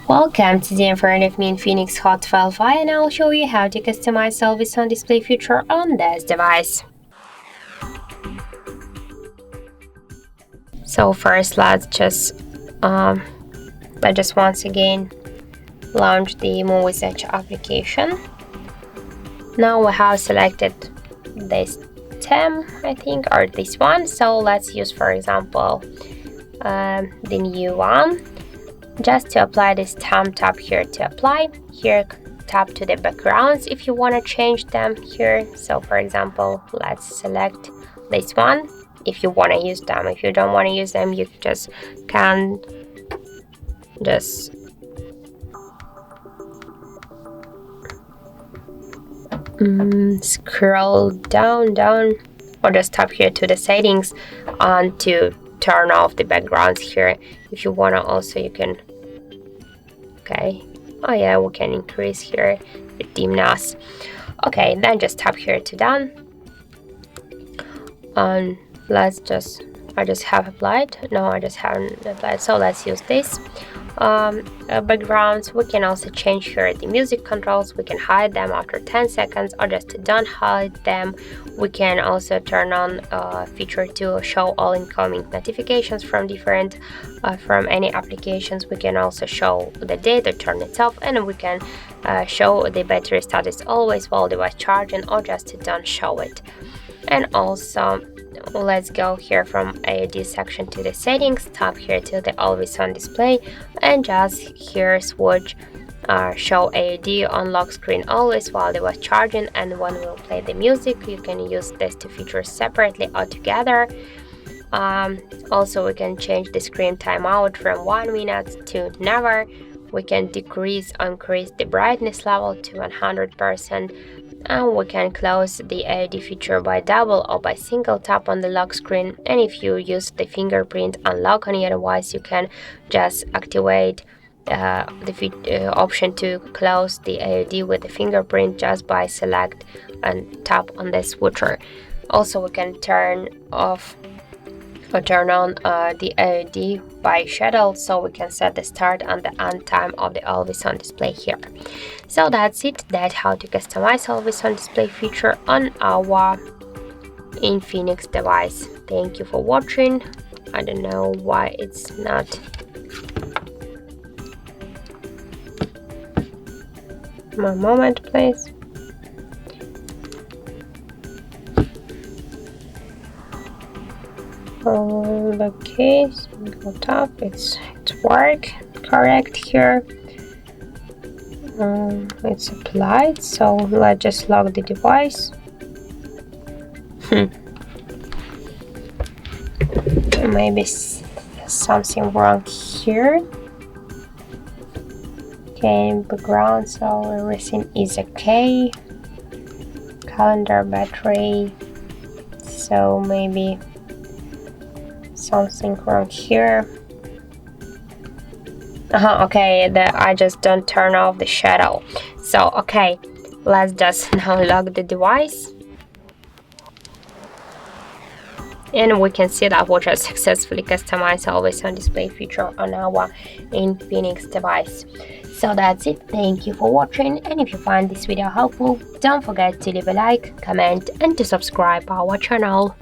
Welcome to the INFINIX Hot and I'll show you how to customize Always On Display feature on this device. So first, let's just once again launch the Movies Edge application. Now we have selected this theme, I think, or this one. So let's use, for example, the new one. Just to apply this theme, tap here to apply. Here, tap to the backgrounds if you want to change them here. So for example, let's select this one if you want to use them. If you don't want to use them, you just can scroll down or just tap here to the settings and to turn off the backgrounds here. If you want to also, you can oh yeah, we can increase here the dimness. Okay, then just tap here to done, and I just have applied. No, I just haven't applied, so let's use this backgrounds. We can also change here the music controls. We can hide them after 10 seconds or just don't hide them. We can also turn on a feature to show all incoming notifications from from any applications. We can also show the date or turn it off, and we can show the battery status always while device charging or just don't show it. And also, let's go here from AID section to the settings, tap here to the Always On Display, and just here switch show AID on lock screen always while they was charging, and when we'll play the music, you can use these two features separately or together. Also, we can change the screen timeout from 1 minute to never. We can decrease or increase the brightness level to 100%, and we can close the AID feature by double or by single tap on the lock screen. And if you use the fingerprint unlock on your device, you can just activate the option to close the AID with the fingerprint just by select and tap on the switcher. Also, we can turn off or turn on the AID by schedule, so we can set the start and the end time of the Always On Display here. So that's it. That's how to customize Always On Display feature on our INFINIX device. Thank you for watching. I don't know why it's not. One moment, please. Okay, single tap, it's work correct here. It's applied, so let's just lock the device. Maybe something wrong here. Okay, background, so everything is okay. Calendar, battery, so maybe something wrong here. Okay, I just don't turn off the shadow. So okay, let's just now lock the device, and we can see that we just successfully customized Always On Display feature on our INFINIX device. So that's it. Thank you for watching, and if you find this video helpful, don't forget to leave a like, comment, and to subscribe our channel.